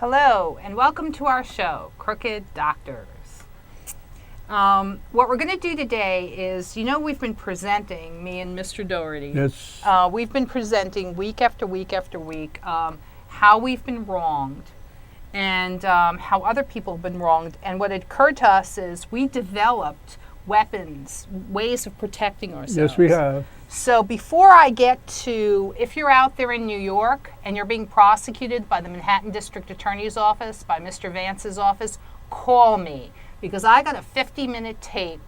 Hello, and welcome to our show, Crooked Doctors. What we're going to do today is, we've been presenting, me and Mr. Doherty. Yes. We've been presenting week after week after week how we've been wronged and how other people have been wronged. And what occurred to us is we developed weapons, ways of protecting ourselves. Yes, we have. So before I get to, if you're out there in New York and you're being prosecuted by the Manhattan District Attorney's Office, by Mr. Vance's office, call me, because I got a 50-minute tape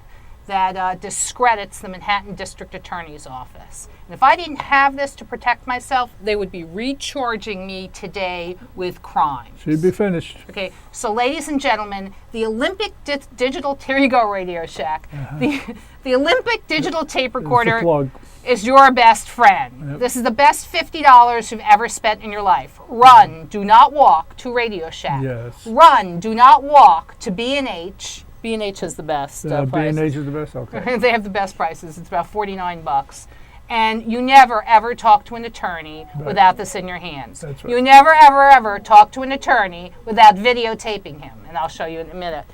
that discredits the Manhattan District Attorney's Office. And if I didn't have this to protect myself, they would be recharging me today with crimes. She'd be finished. Okay, so ladies and gentlemen, the Olympic Digital, here you go, Radio Shack. The Olympic Digital Tape recorder is your best friend. Yep. This is the best $50 you've ever spent in your life. Run, do not walk to Radio Shack. Yes. Run, do not walk to B&H. B&H is the best price. B&H is the best, okay. They have the best prices. It's about $49. And you never, ever talk to an attorney without this in your hands. That's right. You never, ever, ever talk to an attorney without videotaping him. And I'll show you in a minute.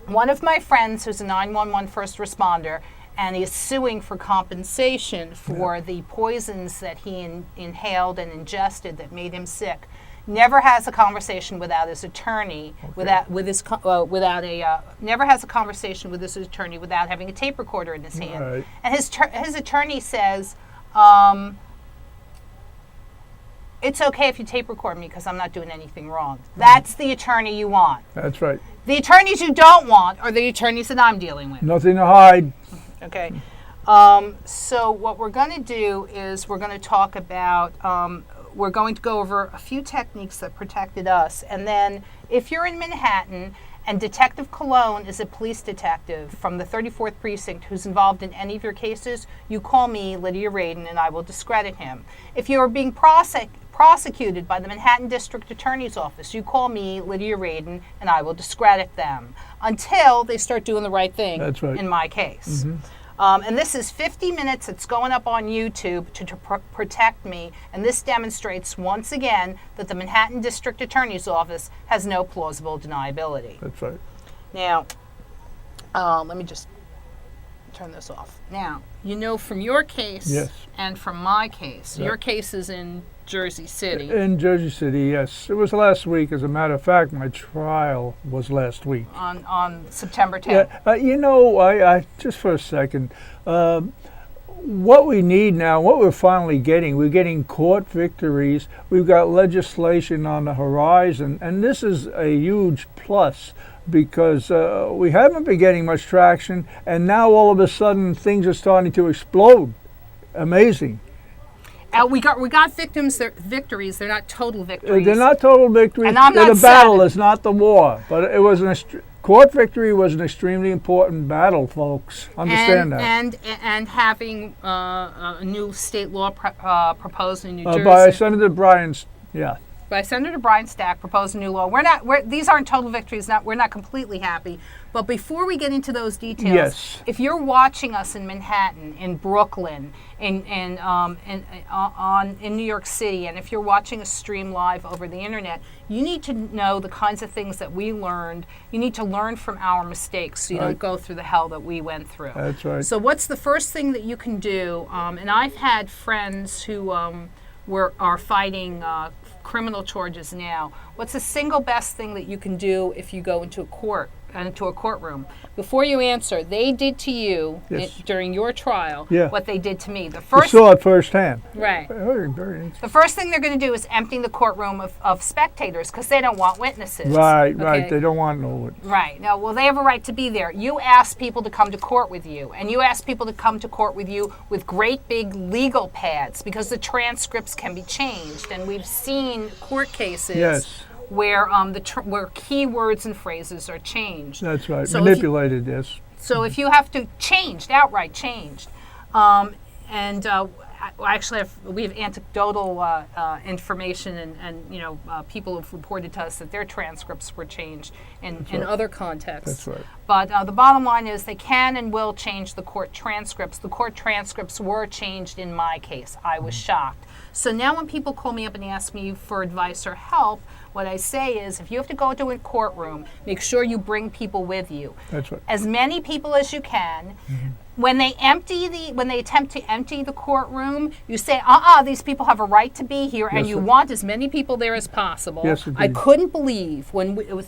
One of my friends who's a 911 first responder, and he is suing for compensation for the poisons that he inhaled and ingested that made him sick, never has a conversation without his attorney, never has a conversation with his attorney without having a tape recorder in his hand. Right. And his attorney says, it's okay if you tape record me because I'm not doing anything wrong. That's the attorney you want. That's right. The attorneys you don't want are the attorneys that I'm dealing with. Nothing to hide. Okay. So what we're going to do is we're going to talk about, we're going to go over a few techniques that protected us. And then if you're in Manhattan and Detective Cologne is a police detective from the 34th Precinct who's involved in any of your cases, you call me, Lydia Radin, and I will discredit him. If you are being prosecuted by the Manhattan District Attorney's Office, you call me, Lydia Radin, and I will discredit them until they start doing the right thing. That's right. In my case. Mm-hmm. And this is 50 minutes. It's going up on YouTube to protect me. And this demonstrates, once again, that the Manhattan District Attorney's Office has no plausible deniability. That's right. Now, let me just turn this off. Now, from your case and from my case, your case is in Jersey City. In Jersey City, yes. It was last week. As a matter of fact, my trial was last week. On September 10th. Yeah. I just for a second, what we need now, what we're finally getting, we're getting court victories. We've got legislation on the horizon, and this is a huge plus because we haven't been getting much traction, and now all of a sudden things are starting to explode. Amazing. We got victories. They're not total victories. They're not total victories. And I'm not the battle is not the war, but it was court victory was an extremely important battle, folks. Understand that. And having a new state law proposed in New Jersey by Senator Bryan's, by Senator Brian Stack proposed a new law. These aren't total victories. We're not completely happy. But before we get into those details, if you're watching us in Manhattan, in Brooklyn, in New York City, and if you're watching a stream live over the internet, you need to know the kinds of things that we learned. You need to learn from our mistakes so you don't go through the hell that we went through. That's right. So what's the first thing that you can do? And I've had friends who are fighting criminal charges now. What's the single best thing that you can do if you go into a courtroom? Before you answer, they did to you during your trial what they did to me. You saw it firsthand. Right. Very, very interesting. The first thing they're going to do is empty the courtroom of spectators because they don't want witnesses. Right. They don't want no witnesses. Right. No, well, they have a right to be there. You ask people to come to court with you, and you ask people to come to court with you with great big legal pads because the transcripts can be changed. And we've seen court cases where where keywords and phrases are changed. That's right. So manipulated, yes. So if you have to outright changed, we have anecdotal information, and people have reported to us that their transcripts were changed in other contexts. That's right. But the bottom line is they can and will change the court transcripts. The court transcripts were changed in my case. I was shocked. So now when people call me up and ask me for advice or help, what I say is, if you have to go to a courtroom, make sure you bring people with you. That's right. As many people as you can. When they attempt to empty the courtroom, you say, these people have a right to be here, and you want as many people there as possible. Yes, indeed. I couldn't believe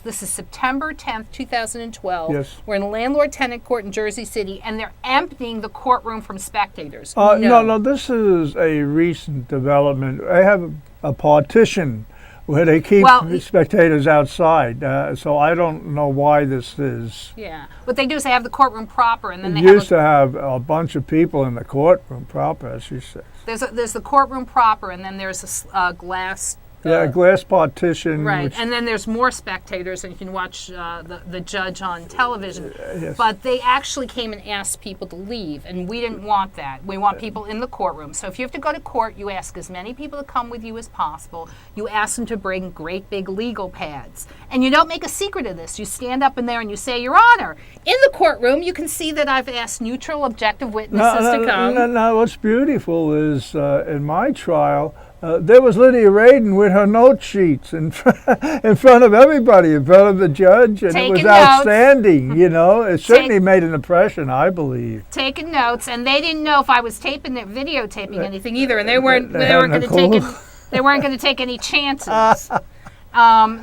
this is September 10th, 2012. Yes. We're in a landlord-tenant court in Jersey City, and they're emptying the courtroom from spectators. No, this is a recent development. I have a partition where they keep spectators outside, so I don't know why this is. Yeah, what they do is they have the courtroom proper, and then they used to have a bunch of people in the courtroom proper, as you said. There's the courtroom proper, and then there's a glass. A glass partition. Right, and then there's more spectators, and you can watch the judge on television. Yes. But they actually came and asked people to leave, and we didn't want that. We want people in the courtroom. So if you have to go to court, you ask as many people to come with you as possible. You ask them to bring great big legal pads. And you don't make a secret of this. You stand up in there and you say, Your Honor, in the courtroom, you can see that I've asked neutral, objective witnesses to come. No, what's beautiful is in my trial, there was Lidya Radin with her note sheets in front of everybody, in front of the judge, and it was outstanding. It certainly made an impression, I believe. Taking notes, and they didn't know if I was videotaping anything either, and they weren't going to take any chances.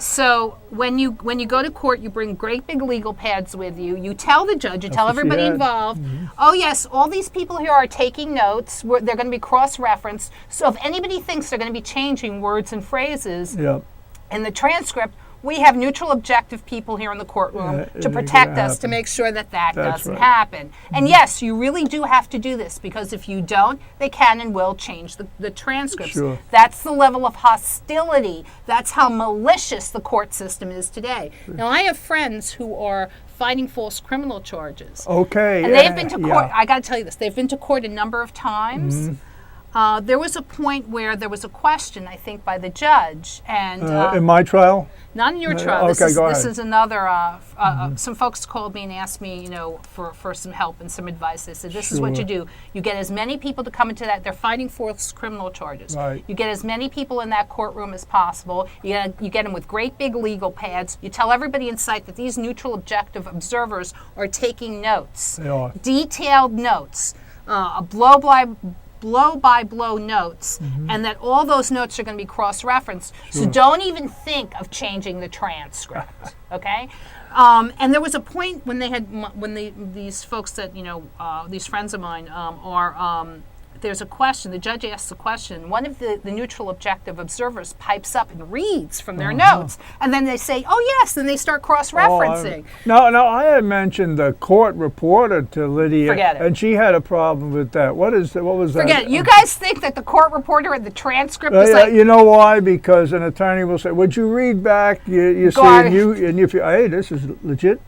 So when you go to court, you bring great big legal pads with you. You tell the judge, you tell everybody involved, oh yes, all these people here are taking notes. They're going to be cross-referenced. So if anybody thinks they're going to be changing words and phrases in the transcript, we have neutral, objective people here in the courtroom to protect us, to make sure that doesn't happen. And yes, you really do have to do this, because if you don't, they can and will change the transcripts. Sure. That's the level of hostility. That's how malicious the court system is today. Now, I have friends who are fighting false criminal charges. Okay. And they've been to court. I got to tell you this. They've been to court a number of times. There was a point where there was a question, I think, by the judge. And in my trial? Not in your trial. Okay, go ahead. This is another. Some folks called me and asked me, for some help and some advice. They said, this is what you do. You get as many people to come into that. They're fighting false criminal charges. Right. You get as many people in that courtroom as possible. You get them with great big legal pads. You tell everybody in sight that these neutral, objective observers are taking notes. They are. Detailed notes. Blow-by-blow notes, and that all those notes are going to be cross-referenced. So don't even think of changing the transcript, okay? And there was a point when these folks that, these friends of mine there's a question, the judge asks a question, one of the neutral objective observers pipes up and reads from their notes, and then they say, oh yes, then they start cross-referencing. No, I had mentioned the court reporter to Lydia, Forget it. And she had a problem with that. What was that? Forget it. You guys think that the court reporter and the transcript is like... You know why? Because an attorney will say, would you read back? You see, and you feel, hey, this is legit.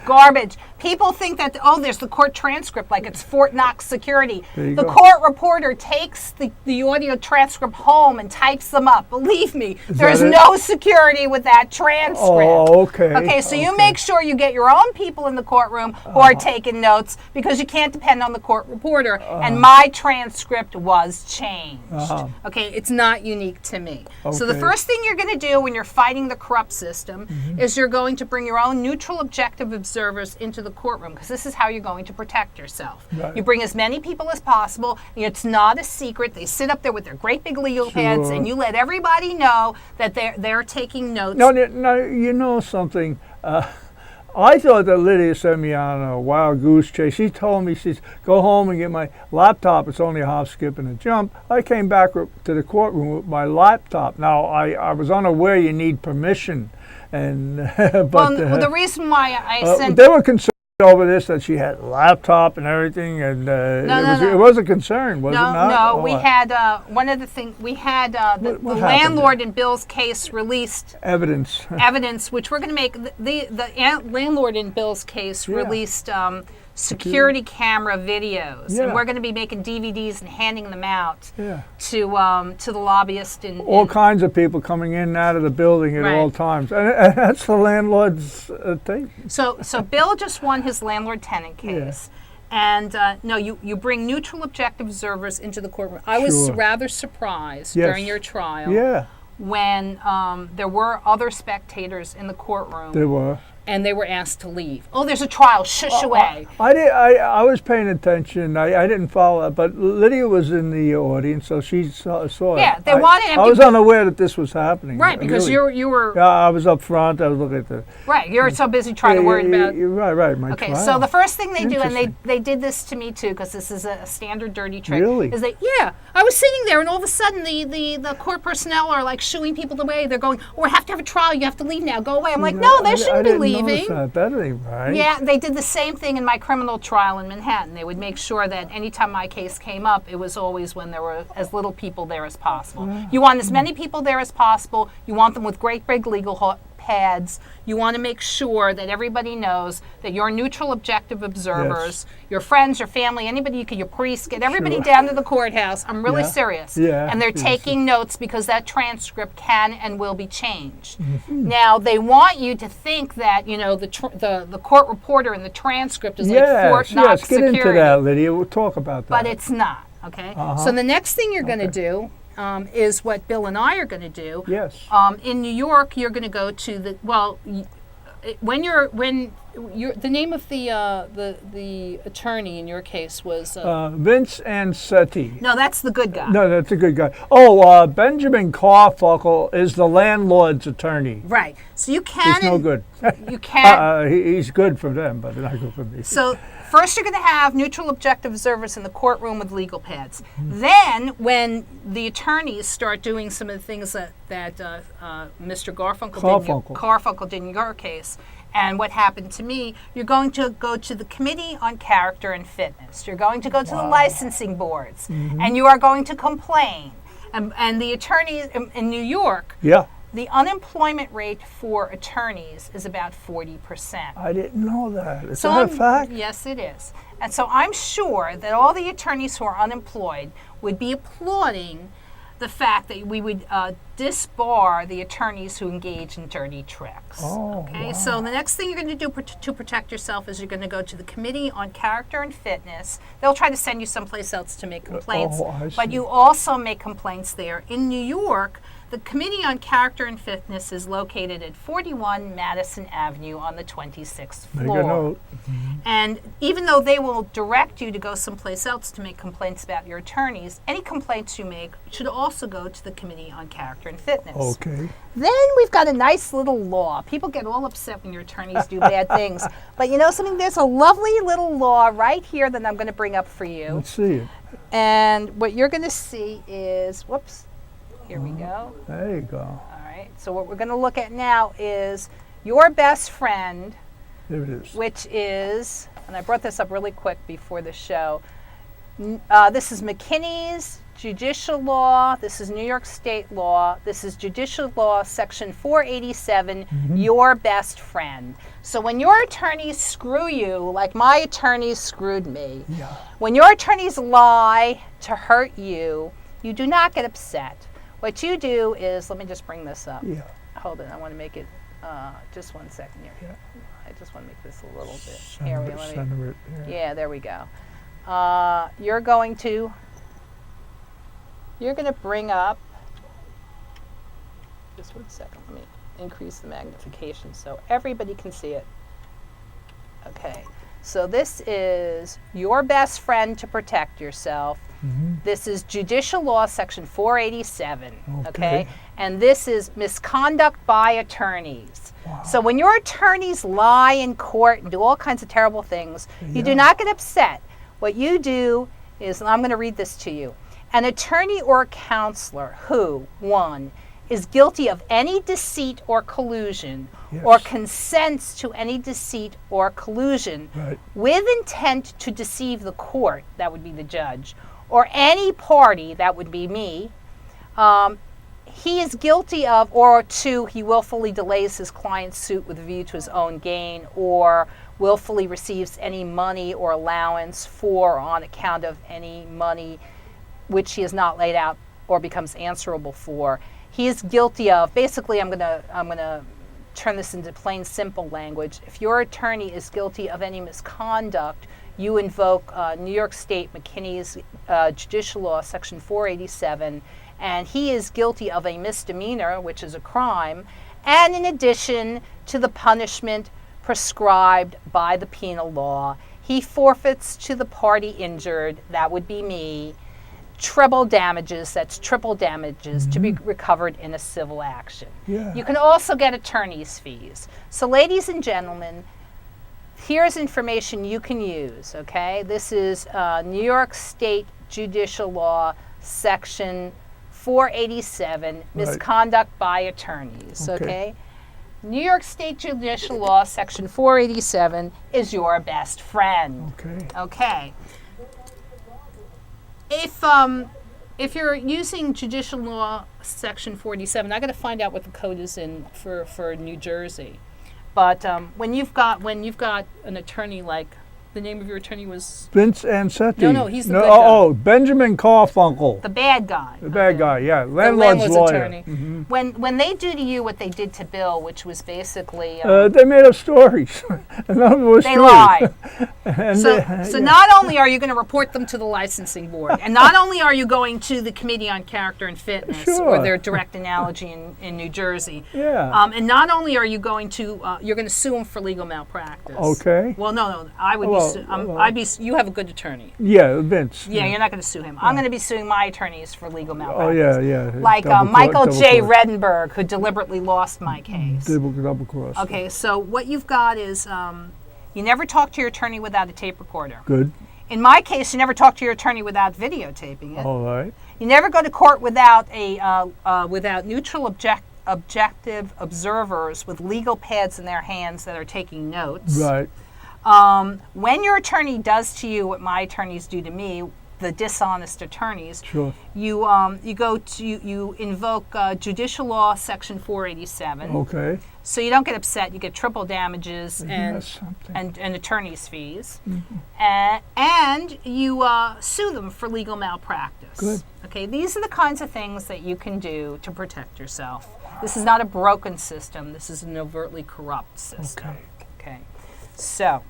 Garbage. People think that, there's the court transcript, like it's Fort Knox security. The court reporter takes the audio transcript home and types them up. Believe me, there's no security with that transcript. Oh, okay. Okay, so you make sure you get your own people in the courtroom who are taking notes, because you can't depend on the court reporter. And my transcript was changed. Okay, it's not unique to me. So the first thing you're going to do when you're fighting the corrupt system is you're going to bring your own neutral, objective observers into the courtroom, because this is how you're going to protect yourself. Right. You bring as many people as possible. It's not a secret. They sit up there with their great big legal pads, and you let everybody know that they're taking notes. No, you know something. I thought that Lydia sent me on a wild goose chase. She told me, she said, go home and get my laptop. It's only a hop, skip, and a jump. I came back to the courtroom with my laptop. Now, I was unaware you need permission. And the reason why I sent... They were concerned over this, that she had a laptop and everything, and it was a concern, was it not? No, we had one of the things, we had the landlord in Bill's case released evidence, which we're going to make, the landlord in Bill's case released security camera videos, Yeah. and we're going to be making DVDs and handing them out Yeah. to the lobbyist and All kinds of people coming in and out of the building at Right. all times. And that's the landlord's thing. So Bill just won his landlord-tenant case. And no, you bring neutral, objective observers into the courtroom. I was Sure. rather surprised Yes. during your trial Yeah, when there were other spectators in the courtroom there were. and they were asked to leave. Oh, there's a trial. Shush away. I was paying attention. I didn't follow it, but Lydia was in the audience, so she saw Yeah, it. they wanted I was unaware that this was happening. Right, because really. you were Yeah, I was up front. I was looking at the. right. You're so busy trying to worry about. You're right. My Okay, trial. so the first thing they do, and Interesting. they did this to me too, because this is a standard dirty trick. Really? Is that I was sitting there, and all of a sudden the court personnel are like shooing people away. They're going, "Oh, we have to have a trial. You have to leave now. Go away." I'm like, "No, they shouldn't be I didn't leaving." notice that ain't right. Yeah, they did the same thing in my criminal trial in Manhattan. They would make sure that anytime my case came up, it was always when there were as little people there as possible. You want as many people there as possible. You want them with great big legal pads. You want to make sure that everybody knows that you're neutral, objective observers, your friends, your family, anybody your priest, get everybody Sure. down to the courthouse. I'm really Yeah. serious. Yeah. And they're Yes. taking notes because that transcript can and will be changed. Mm-hmm. Now, they want you to think that, the court reporter in the transcript is like Fort Yes, Knox yes. Get security. into that, Lydia. We'll talk about that. But it's not, okay? So the next thing you're going to do is what Bill and I are going to do. Yes. In New York, you're going to go to the the name of the attorney in your case was Vince Ansetti. no, that's the good guy. No, that's a good guy. Oh, Benjamin Carfuckle is the landlord's attorney. Right. So you can He's no good. You can He's good for them, but not good for me. So first you're going to have neutral objective observers in the courtroom with legal pads. Then when the attorneys start doing some of the things that Mr. Garfunkel did in your case, and what happened to me, you're going to go to the Committee on Character and Fitness. You're going to go to the licensing boards, and you are going to complain. And the attorneys in New York, Yeah. the unemployment rate for attorneys is about 40%. I didn't know that. Is that a fact? Yes, it is. And so I'm sure that all the attorneys who are unemployed would be applauding the fact that we would disbar the attorneys who engage in dirty tricks. Oh, okay, wow. so the next thing you're going to do to protect yourself is you're going to go to the Committee on Character and Fitness. They'll try to send you someplace else to make complaints, I but see. you also make complaints there. In New York, the Committee on Character and Fitness is located at 41 Madison Avenue on the 26th Make floor. a note. And even though they will direct you to go someplace else to make complaints about your attorneys, any complaints you make should also go to the Committee on Character and Fitness. Okay. Then we've got a nice little law. People get all upset when your attorneys do bad things. But you know something? There's a lovely little law right here that I'm going to bring up for you. Let's see it. And what you're going to see is, whoops, here we go. There you go. All right. So what we're going to look at now is your best friend, There it is. which is, and I brought this up really quick before the show. This is McKinney's Judicial Law. This is New York State law. This is Judicial Law, Section 487, your best friend. So when your attorneys screw you, like my attorneys screwed me, Yeah. when your attorneys lie to hurt you, you do not get upset. What you do is, let me just bring this up. Yeah. Hold it, I want to make it, just 1 second here. Yeah. I just want to make this a little bit hairy. Center it. Yeah. Yeah, there we go. You're going to bring up, just 1 second, let me increase the magnification so everybody can see it. Okay, so this is your best friend to protect yourself. This is Judicial Law, Section 487, okay? And this is misconduct by attorneys. Wow. So when your attorneys lie in court and do all kinds of terrible things, you do Yeah. not get upset. What you do is, and I'm going to read this to you, an attorney or counselor who, 1, is guilty of any deceit or collusion, or Yes. consents to any deceit or collusion Right. with intent to deceive the court, that would be the judge, or any party, that would be me, he is guilty of, or 2, he willfully delays his client's suit with a view to his own gain, or willfully receives any money or allowance for or on account of any money which he has not laid out or becomes answerable for, he is guilty of, basically I'm gonna turn this into plain simple language. If your attorney is guilty of any misconduct, you invoke New York State McKinney's Judicial Law, Section 487, and he is guilty of a misdemeanor, which is a crime, and in addition to the punishment prescribed by the penal law, he forfeits to the party injured, that would be me, treble damages, that's triple damages, to be recovered in a civil action. Yeah. You can also get attorney's fees. So ladies and gentlemen, here's information you can use, okay? This is New York State Judicial Law, Section 487, misconduct by attorneys, okay? New York State Judicial Law, Section 487 is your best friend. Okay. If you're using Judicial Law Section 487, I got to find out what the code is in for New Jersey. But when you've got an attorney like, the name of your attorney was Vince Ansetti. No, he's the good guy. Oh, Benjamin Carfunkel. The bad guy. The bad guy, yeah. The Landlord's lawyer. attorney. When they do to you what they did to Bill, which was basically they made up stories. And none of it was they true. lied. And So not only are you going to report them to the licensing board, and not only are you going to the Committee on Character and Fitness, or their direct analogy in New Jersey, and not only are you going to you're going to sue them for legal malpractice. Okay. Well, no, I would be. You have a good attorney. Yeah, Vince. Yeah, you're not going to sue him. I'm going to be suing my attorneys for legal malpractice. Oh yeah. Like Michael J. Redenberg, who deliberately lost my case. Double cross. Okay, so what you've got is you never talk to your attorney without a tape recorder. Good. In my case, you never talk to your attorney without videotaping it. All right. You never go to court without without neutral objective observers with legal pads in their hands that are taking notes. Right. When your attorney does to you what my attorneys do to me, the dishonest attorneys, you invoke Judicial Law Section 487. Okay. So you don't get upset. You get triple damages and attorney's fees, and you sue them for legal malpractice. Good. Okay. These are the kinds of things that you can do to protect yourself. This is not a broken system. This is an overtly corrupt system. Okay. So.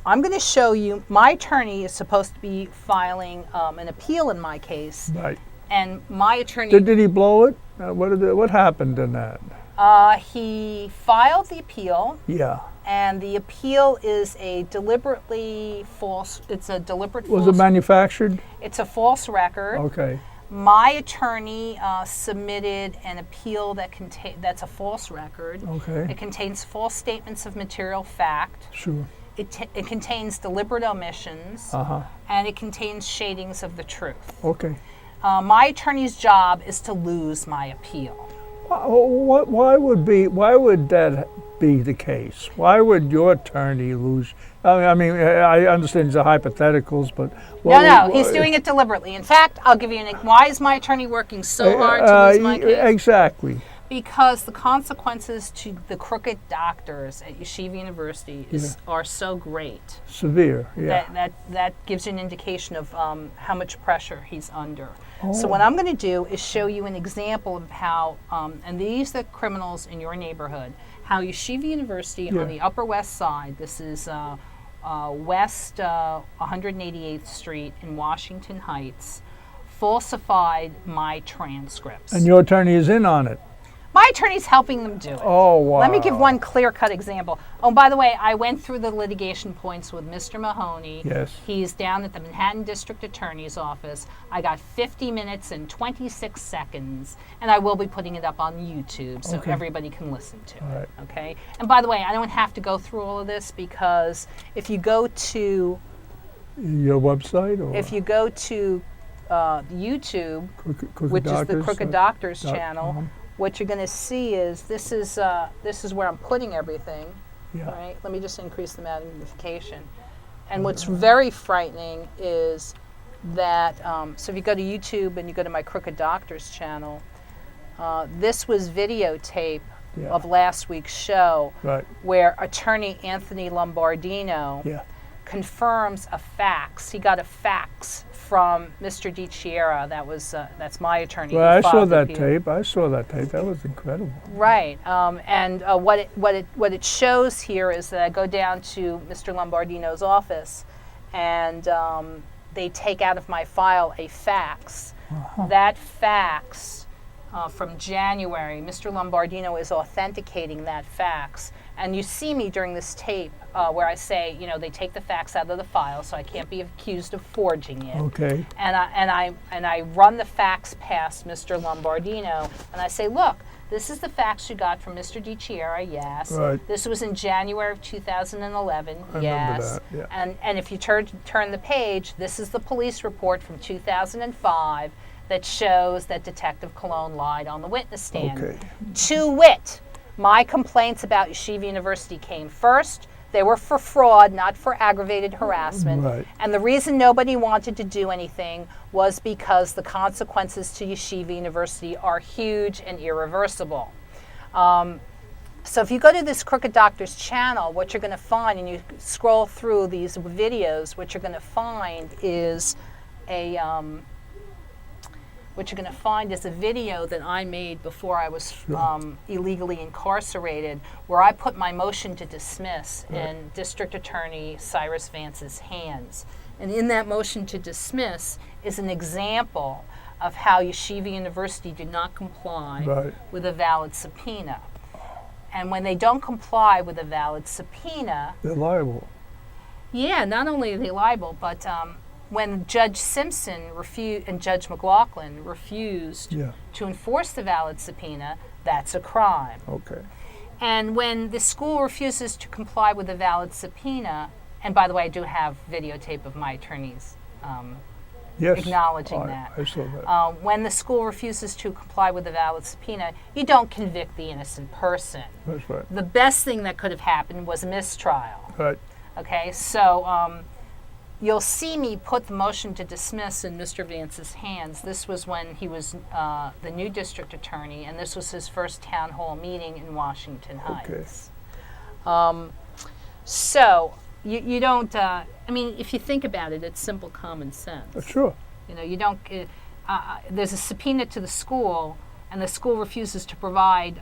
I'm going to show you, my attorney is supposed to be filing an appeal in my case. Right. And my attorney... Did he blow it? What happened in that? He filed the appeal. Yeah. And the appeal is a deliberately false, it's a deliberate false... Was it manufactured? It's a false record. Okay. My attorney submitted an appeal that's a false record. Okay. It contains false statements of material fact. Sure. It contains deliberate omissions. And it contains shadings of the truth. Okay. My attorney's job is to lose my appeal. Why would that be the case? Why would your attorney lose? I mean, I understand these are hypotheticals, but no, he's doing it deliberately. In fact, I'll give you why is my attorney working so hard to lose my case? Exactly. Because the consequences to the crooked doctors at Yeshiva University are so great. Severe, yeah. That gives you an indication of how much pressure he's under. So what I'm going to do is show you an example of how, and these are the criminals in your neighborhood, how Yeshiva University on the Upper West Side, this is West 188th Street in Washington Heights, falsified my transcripts. And your attorney is in on it. My attorney's helping them do it. Oh, wow. Let me give one clear-cut example. Oh, by the way, I went through the litigation points with Mr. Mahoney. Yes. He's down at the Manhattan District Attorney's Office. I got 50 minutes and 26 seconds, and I will be putting it up on YouTube so everybody can listen to it. Okay? And by the way, I don't have to go through all of this because if you go to... Your website? Or? If you go to YouTube, which is the Crooked Doctors channel, what you're going to see is this is where I'm putting everything. Right? Let me just increase the magnification. And what's very frightening is that so if you go to YouTube and you go to my Crooked Doctors channel, this was videotape Yeah. of last week's show, Right. where attorney Anthony Lombardino Yeah. confirms a fax. He got a fax from Mr. DiChiara. That's my attorney. Well, who I saw filed the that appeal. tape. I saw that tape. That was incredible. Right, and what it shows here is that I go down to Mr. Lombardino's office, and they take out of my file a fax. That fax from January, Mr. Lombardino is authenticating that fax, and you see me during this tape where I say, they take the fax out of the file, so I can't be accused of forging it. Okay. And I run the fax past Mr. Lombardino, and I say, look, this is the fax you got from Mr. DiChiara, yes. Right. This was in January of 2011, I yes. remember that, yeah. And if you turn the page, this is the police report from 2005 that shows that Detective Cologne lied on the witness stand. Okay. To wit, my complaints about Yeshiva University came first. They were for fraud, not for aggravated harassment. Right. And the reason nobody wanted to do anything was because the consequences to Yeshiva University are huge and irreversible. So if you go to this Crooked Doctors channel, what you're going to find, and you scroll through these videos, what you're going to find is a video that I made before I was illegally incarcerated, where I put my motion to dismiss in District Attorney Cyrus Vance's hands. And in that motion to dismiss is an example of how Yeshiva University did not comply with a valid subpoena. And when they don't comply with a valid subpoena, They're liable. yeah, not only are they liable, but when Judge Simpson and Judge McLaughlin refused to enforce the valid subpoena, that's a crime. Okay. And when the school refuses to comply with a valid subpoena, and by the way, I do have videotape of my attorneys Yes. acknowledging that. I saw that. When the school refuses to comply with a valid subpoena, you don't convict the innocent person. That's right. The best thing that could have happened was a mistrial. Right. Okay, so you'll see me put the motion to dismiss in Mr. Vance's hands. This was when he was the new district attorney, and this was his first town hall meeting in Washington Heights. So you don't, I mean, if you think about it, it's simple common sense. Sure. You don't, there's a subpoena to the school, and the school refuses to provide,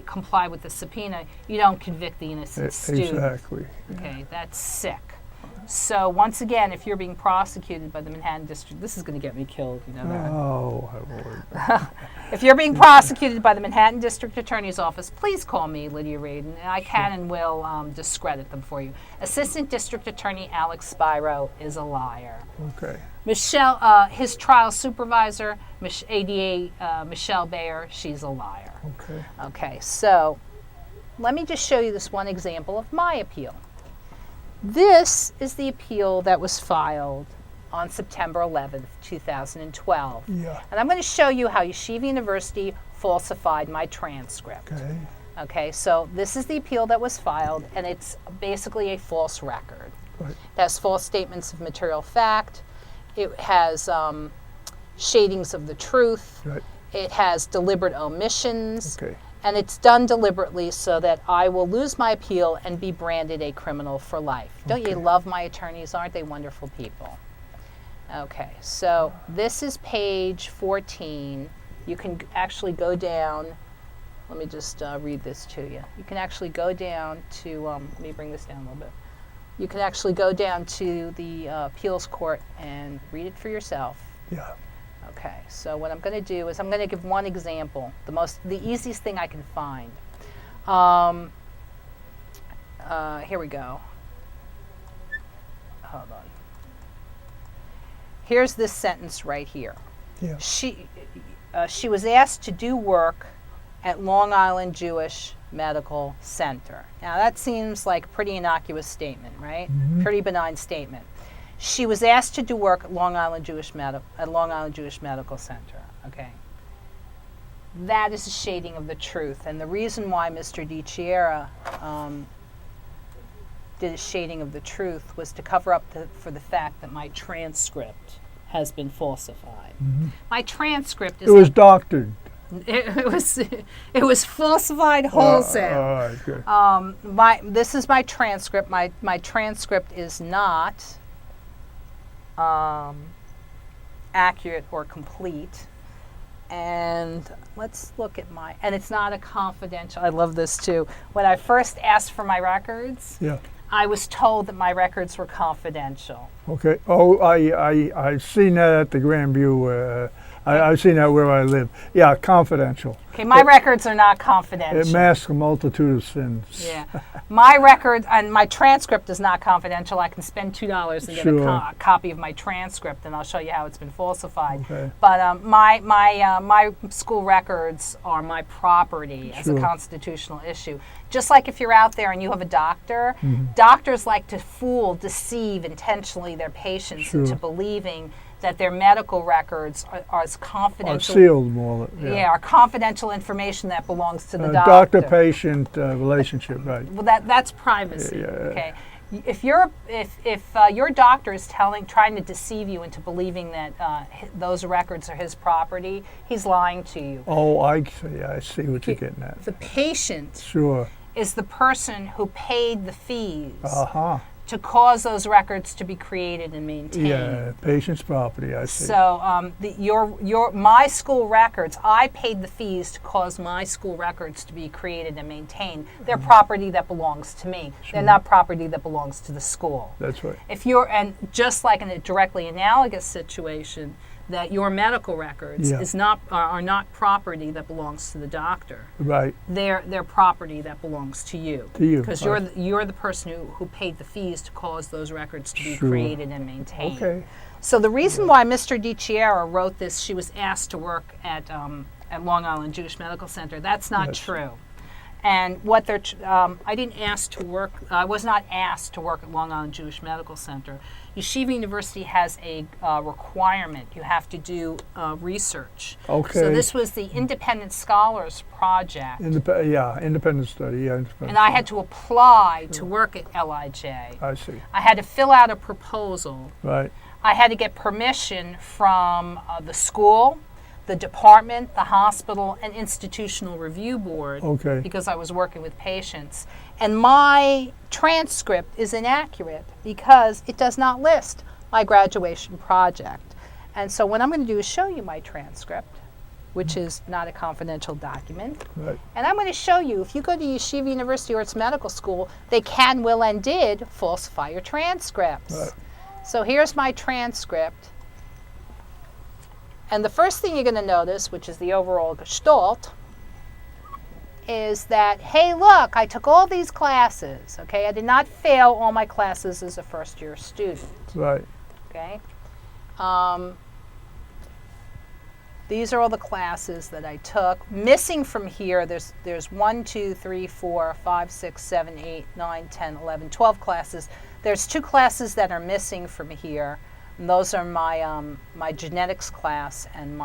comply with the subpoena, you don't convict the innocent student. Exactly. Okay, that's sick. So once again, if you're being prosecuted by the Manhattan District, this is going to get me killed, you know that. Oh, Lord. If you're being prosecuted by the Manhattan District Attorney's Office, please call me, Lydia Radin, and I can and will discredit them for you. Assistant District Attorney Alex Spiro is a liar. Okay. Michelle, his trial supervisor, ADA Michelle Bayer, she's a liar. Okay. Okay, so let me just show you this one example of my appeal. This is the appeal that was filed on September 11th, 2012. Yeah. And I'm going to show you how Yeshiva University falsified my transcript. Okay. Okay, so this is the appeal that was filed, and it's basically a false record. Right. It has false statements of material fact. It has shadings of the truth. Right. It has deliberate omissions. Okay. And it's done deliberately so that I will lose my appeal and be branded a criminal for life. Don't you love my attorneys? Aren't they wonderful people? Okay, so this is page 14. You can actually go down. Let me just read this to you. You can actually go down to, let me bring this down a little bit. You can actually go down to the appeals court and read it for yourself. Yeah. Okay, so what I'm going to do is I'm going to give one example, the easiest thing I can find. Here we go. Hold on. Here's this sentence right here. Yeah. She was asked to do work at Long Island Jewish Medical Center. Now that seems like a pretty innocuous statement, right? Mm-hmm. Pretty benign statement. She was asked to do work at Long Island Jewish Medical Center. Okay, that is a shading of the truth, and the reason why Mr. DiChiara did a shading of the truth was to cover up for the fact that my transcript has been falsified. Mm-hmm. My transcript is It was doctored. It was falsified wholesale. All right, good. This is my transcript. My transcript is not accurate or complete. And let's look at and it's not a confidential. I love this too. When I first asked for my records, Yeah. I was told that my records were confidential. Okay. Oh, I've seen that at the Grandview. I've seen that where I live. Yeah, confidential. Okay, my records are not confidential. It masks a multitude of sins. Yeah. My record and my transcript is not confidential. I can spend $2 and get a copy of my transcript, and I'll show you how it's been falsified. Okay. But my school records are my property as a constitutional issue. Just like if you're out there and you have a doctor, doctors like to deceive intentionally their patients into believing that their medical records are as confidential. Are sealed more. Are confidential information that belongs to the doctor. Doctor-patient relationship, right? Well, that's privacy. Okay. If your doctor is trying to deceive you into believing that those records are his property, he's lying to you. Oh, I see what you're getting at. The patient is the person who paid the fees to cause those records to be created and maintained. Yeah, patient's property, I see. So my school records, I paid the fees to cause my school records to be created and maintained. They're property that belongs to me. They're not property that belongs to the school. That's right. And just like in a directly analogous situation, that your medical records are not property that belongs to the doctor. Right. They're property that belongs to you. To you. Because you're the person who paid the fees to cause those records to be created and maintained. Okay. So the reason why Mr. DiChiara wrote this, she was asked to work at Long Island Jewish Medical Center. That's not true. And what I didn't ask to work. I was not asked to work at Long Island Jewish Medical Center. Yeshiva University has a requirement. You have to do research. Okay. So this was the Independent Scholars Project. Independent study. And I had to apply to work at LIJ. I see. I had to fill out a proposal. Right. I had to get permission from the school, the department, the hospital, and institutional review board. Okay. Because I was working with patients. And my transcript is inaccurate because it does not list my graduation project. And so what I'm going to do is show you my transcript, which is not a confidential document. Right. And I'm going to show you, if you go to Yeshiva University or its medical school, they can, will, and did falsify your transcripts. Right. So here's my transcript. And the first thing you're going to notice, which is the overall gestalt, is that, hey, look, I took all these classes, okay? I did not fail all my classes as a first-year student. Right. Okay? These are all the classes that I took. Missing from here, there's 1, 2, 3, 4, 5, 6, 7, 8, 9, 10, 11, 12 classes. There's 2 classes that are missing from here. And those are my genetics class and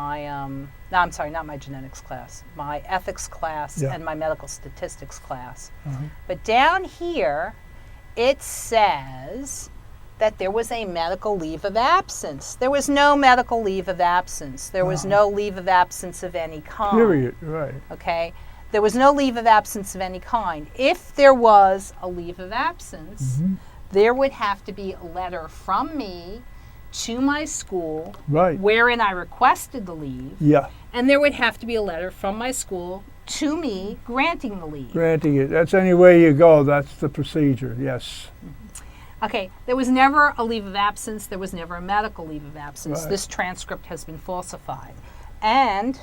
no, I'm sorry, not my genetics class, my ethics class and my medical statistics class. But down here, it says that there was a medical leave of absence. There was no medical leave of absence. There was no leave of absence of any kind. Period, right. Okay? There was no leave of absence of any kind. If there was a leave of absence, there would have to be a letter from me to my school, wherein I requested the leave. Yeah. And there would have to be a letter from my school to me granting the leave. Granting it. That's any way you go. That's the procedure. Yes. Okay. There was never a leave of absence. There was never a medical leave of absence. This transcript has been falsified. And,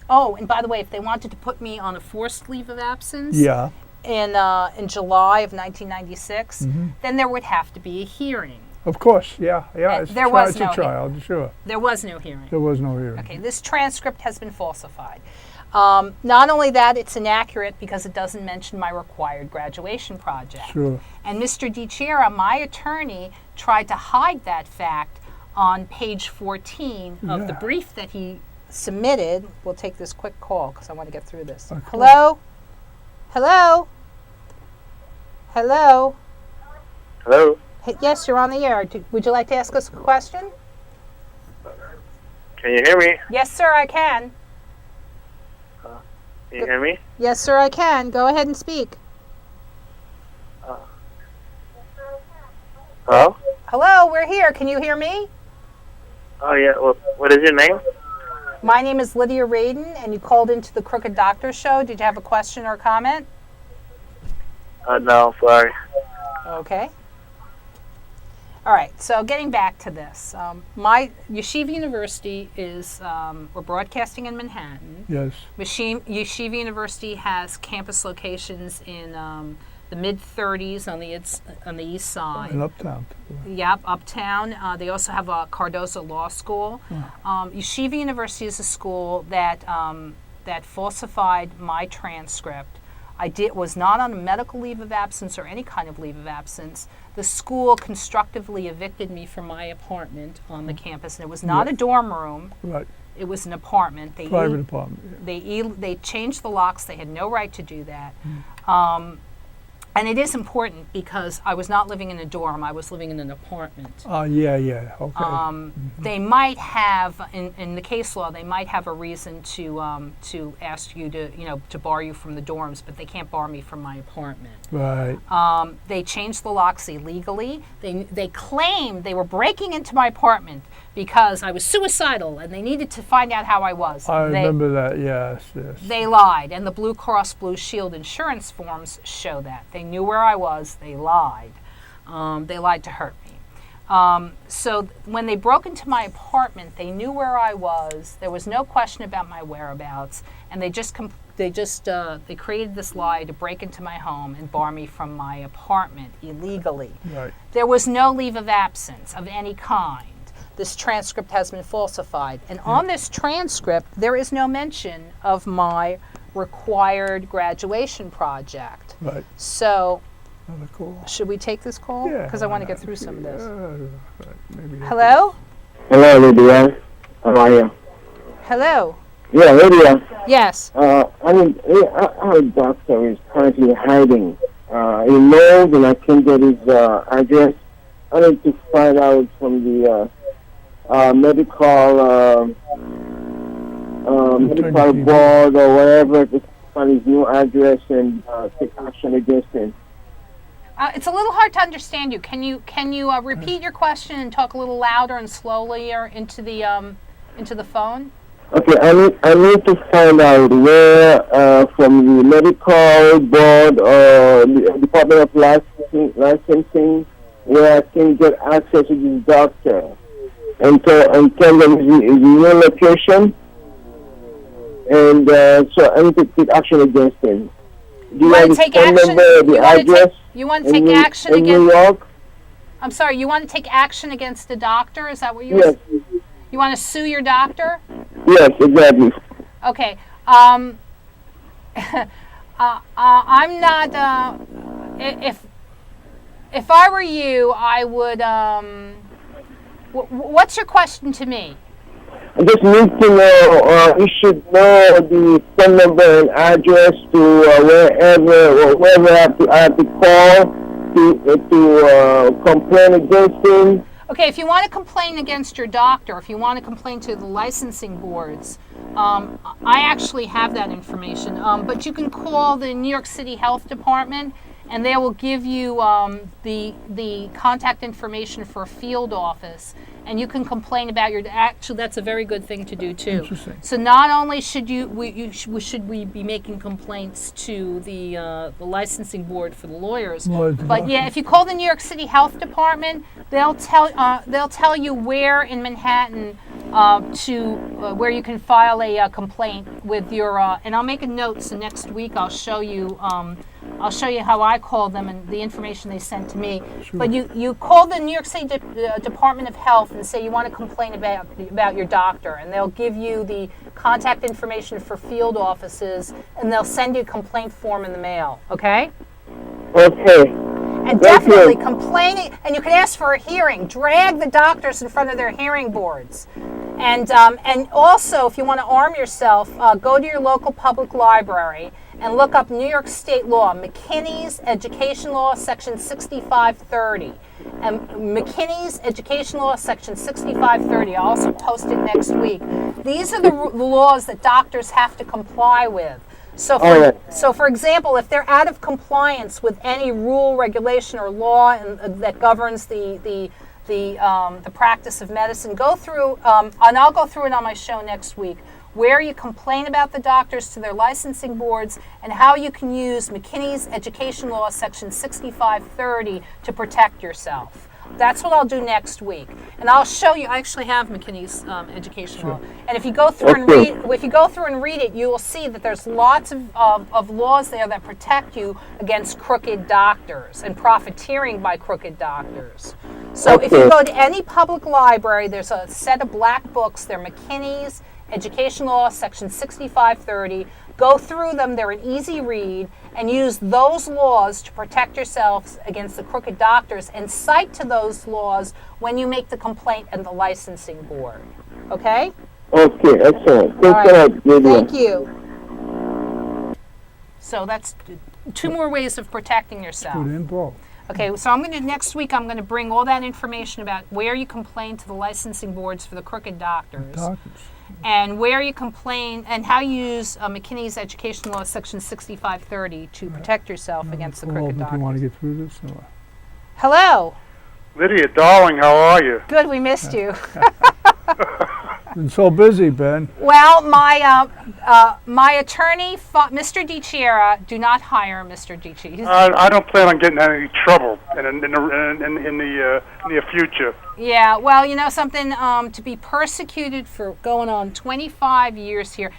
and by the way, if they wanted to put me on a forced leave of absence in July of 1996, then there would have to be a hearing. Of course, yeah. It's a trial, sure. There was no hearing. There was no hearing. Okay, this transcript has been falsified. Not only that, it's inaccurate because it doesn't mention my required graduation project. Sure. And Mr. DiChiara, my attorney, tried to hide that fact on page 14 of the brief that he submitted. We'll take this quick call because I want to get through this. Okay. Hello? Hello? Hello? Hello? Yes, you're on the air. Would you like to ask us a question? Can you hear me? Yes, sir, I can. Can you hear me? Yes, sir, I can. Go ahead and speak. Hello? Hello, we're here. Can you hear me? Oh, yeah. Well, what is your name? My name is Lidya Radin, and you called into the Crooked Doctors show. Did you have a question or comment? No, sorry. Okay. All right, so getting back to this. My Yeshiva University is, we're broadcasting in Manhattan. Yes. Yeshiva University has campus locations in the mid-30s on the east side. And uptown. Yep, uptown. They also have a Cardozo Law School. Yeshiva University is a school that that falsified my transcript. I was not on a medical leave of absence or any kind of leave of absence. The school constructively evicted me from my apartment on the campus, and it was not a dorm room. Right. It was an apartment. Private apartment. They changed the locks. They had no right to do that. And it is important because I was not living in a dorm. I was living in an apartment. Yeah. Okay. They might have, in the case law, they might have a reason to ask you to bar you from the dorms, but they can't bar me from my apartment. Right. They changed the locks illegally. They claimed they were breaking into my apartment because I was suicidal and they needed to find out how I was. I remember that, yes. They lied, and the Blue Cross Blue Shield insurance forms show that. They knew where I was, they lied. They lied to hurt me. So when they broke into my apartment, they knew where I was. There was no question about my whereabouts, and they created this lie to break into my home and bar me from my apartment illegally. Right. There was no leave of absence of any kind. This transcript has been falsified. And on this transcript, there is no mention of my required graduation project. Right. So, Another call. should we take this call? Yeah. Because I want to get through some of this. Right. Maybe Hello? Hello, Lydia. How are you? Hello? Yeah, Lydia. Yes. Our doctor is currently hiding. He knows, and I can't get his address. I need to find out from the medical board or whatever to find his new address and take action against him. It's a little hard to understand you. Can you repeat your question and talk a little louder and slowly into the phone? Okay, I need to find out where from the medical board or the Department of Licensing where I can get access to this doctor and tell them his new location. And so I need to take action against him. Do you want to take action? You want to take action against New York? I'm sorry. You want to take action against the doctor? Is that what you? Yes. You want to sue your doctor? Yes, exactly. Okay. I'm not. If I were you, I would. What's your question to me? I just need to know, you should know the phone number and address to wherever I have to call to complain against him. Okay, if you want to complain against your doctor, if you want to complain to the licensing boards, I actually have that information. But you can call the New York City Health Department, and they will give you the contact information for a field office, and you can complain about your. Actually, that's a very good thing to do too. Interesting. So not only should we be making complaints to the licensing board for the lawyers, but yeah, if you call the New York City Health Department, they'll tell you where in Manhattan where you can file a complaint with your. And I'll make a note. So next week I'll show you. I'll show you how I call them and the information they sent to me. Sure. But you call the New York City Department of Health and say you want to complain about your doctor, and they'll give you the contact information for field offices, and they'll send you a complaint form in the mail. Okay? Okay. And definitely complaining, and you can ask for a hearing. Drag the doctors in front of their hearing boards. And also, if you want to arm yourself, go to your local public library and look up New York State law, McKinney's Education Law, Section 6530. And McKinney's Education Law, Section 6530. I'll also post it next week. These are the laws that doctors have to comply with. So, All right. for example, if they're out of compliance with any rule, regulation, or law that governs the practice of medicine, go through, and I'll go through it on my show next week, where you complain about the doctors to their licensing boards, and how you can use McKinney's Education Law, Section 6530, to protect yourself. That's what I'll do next week, and I'll show you. I actually have McKinney's Education Law, and if you go through and read it, you will see that there's lots of laws there that protect you against crooked doctors and profiteering by crooked doctors. So if you go to any public library, there's a set of black books. They're McKinney's Education Law, Section 6530. Go through them. They're an easy read, and use those laws to protect yourselves against the crooked doctors, and cite to those laws when you make the complaint and the licensing board. Okay? Okay, excellent. Thanks All a right. lot, Lydia. Thank you. So that's 2 more ways of protecting yourself. Put in both. Okay, so next week I'm going to bring all that information about where you complain to the licensing boards for the crooked doctors. And where you complain, and how you use McKinney's Education Law, Section 6530, to protect yourself against the crooked doctors. Do you want to get through this? Or? Hello. Lydia, darling, how are you? Good, we missed you. Been so busy, Ben. Well, my attorney, Mr. DiChiara, do not hire Mr. DiChiara. I don't plan on getting in any trouble in the near future. Yeah, well, you know something, to be persecuted for going on 25 years here.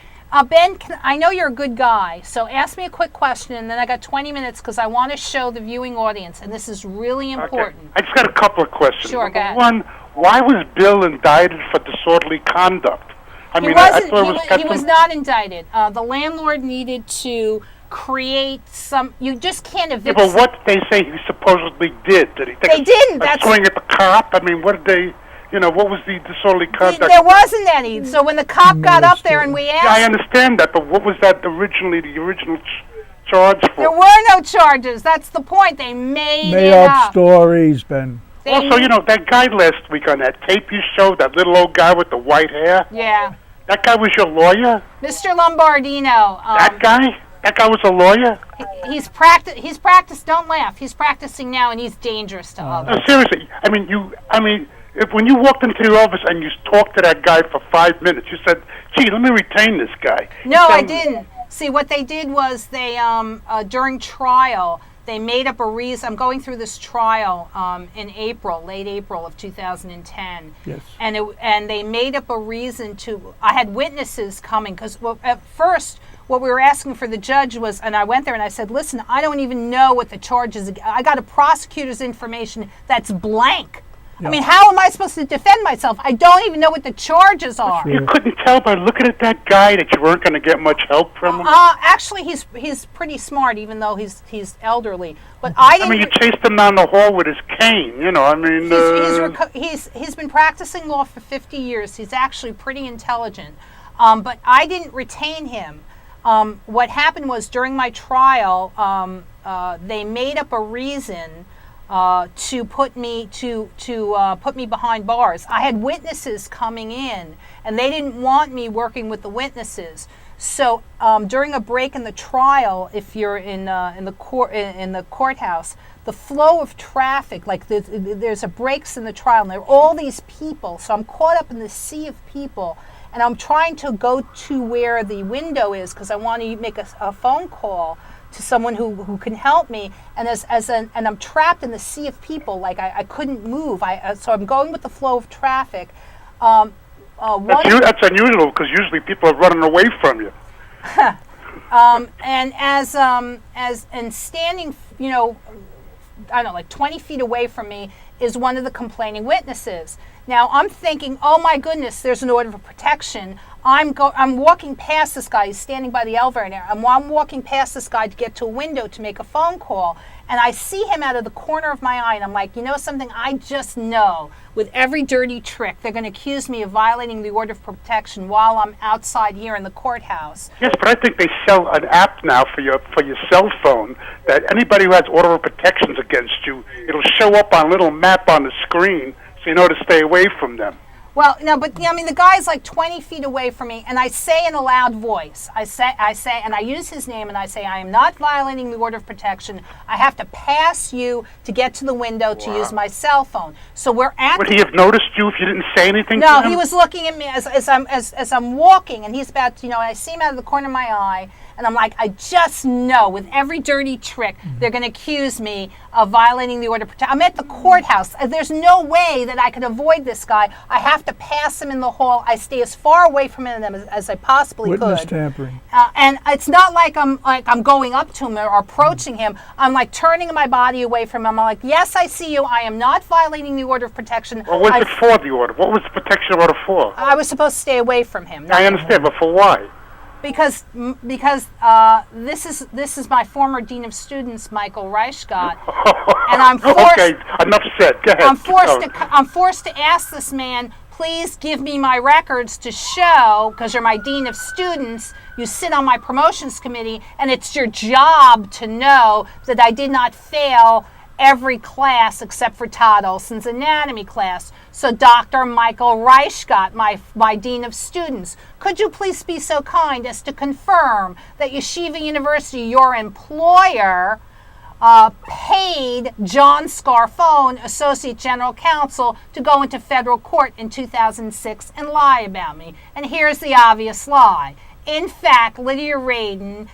Ben, I know you're a good guy, so ask me a quick question, and then I got 20 minutes because I want to show the viewing audience, and this is really important. Okay. I just got a couple of questions. Sure, go ahead. One, why was Bill indicted for disorderly conduct? I He was not indicted. The landlord needed to create some. You just can't evict. Yeah, but what did they say he supposedly did? Did he take They didn't. a swing at the cop? I mean, what did they? You know, what was the disorderly conduct? There wasn't any. So when the cop got up there and we asked, Yeah, I understand that, but what was that original charge for? there were no charges. That's the point. They made it up stories, Ben. Also, you know, that guy last week on that tape you showed, that little old guy with the white hair? Yeah. That guy was your lawyer? Mr. Lombardino. That guy? That guy was a lawyer? He's practiced, don't laugh. He's practicing now, and he's dangerous to others. No, seriously. If when you walked into the office and you talked to that guy for 5 minutes, you said, gee, let me retain this guy. No, I didn't. See, what they did was they, during trial, they made up a reason. I'm going through this trial in late April of 2010. Yes. And they made up a reason I had witnesses coming, because at first what we were asking for the judge was, and I went there and I said, listen, I don't even know what the charges, I got a prosecutor's information that's blank. Yeah. I mean, how am I supposed to defend myself? I don't even know what the charges are. Sure. You couldn't tell by looking at that guy that you weren't going to get much help from him? Actually, he's pretty smart, even though he's elderly. But I didn't. You chased him down the hall with his cane. You know, I mean. He's been practicing law for 50 years. He's actually pretty intelligent. But I didn't retain him. What happened was, during my trial, they made up a reason to put me behind bars. I had witnesses coming in, and they didn't want me working with the witnesses. So during a break in the trial, if you're in the courthouse, the flow of traffic, like there's a breaks in the trial, and there are all these people. So I'm caught up in the sea of people, and I'm trying to go to where the window is because I want to make a phone call to someone who can help me, and and I'm trapped in the sea of people, like I couldn't move. So I'm going with the flow of traffic. That's unusual, because usually people are running away from you. And standing, I don't know, like 20 feet away from me is one of the complaining witnesses. Now I'm thinking, oh my goodness, there's an order of protection. I'm walking past this guy. He's standing by the elevator. I'm walking past this guy to get to a window to make a phone call, and I see him out of the corner of my eye, and I'm like, you know something? I just know with every dirty trick they're going to accuse me of violating the order of protection while I'm outside here in the courthouse. Yes, but I think they sell an app now for your cell phone that anybody who has order of protections against you, it'll show up on a little map on the screen, so you know to stay away from them. Well, no, but I mean, the guy's like 20 feet away from me, and I say in a loud voice, I say, and I use his name, and I say, I am not violating the order of protection. I have to pass you to get to the window to use my cell phone. So we're at. Would he have noticed you if you didn't say anything? No, to him? he was looking at me as I'm walking, and he's about to, and I see him out of the corner of my eye, and I'm like, I just know with every dirty trick, they're going to accuse me of violating the order of protection. I'm at the courthouse. There's no way that I could avoid this guy. I have to pass him in the hall. I stay as far away from him as I possibly Witness could. tampering. And it's not like I'm going up to him or approaching him. I'm like turning my body away from him. I'm like, yes, I see you. I am not violating the order of protection. What was it for, the order? What was the protection order for? I was supposed to stay away from him. I understand, but for why? Because this is my former dean of students, Michael Reichgott, and I'm forced. Okay, enough said. Go ahead. I'm forced to ask this man, please give me my records to show, because you're my dean of students, you sit on my promotions committee, and it's your job to know that I did not fail every class except for Todd Olson's anatomy class. So Dr. Michael Reichgott, my dean of students, could you please be so kind as to confirm that Yeshiva University, your employer, paid John Scarfone, Associate General Counsel, to go into federal court in 2006 and lie about me? And here's the obvious lie. In fact, Lidya Radin,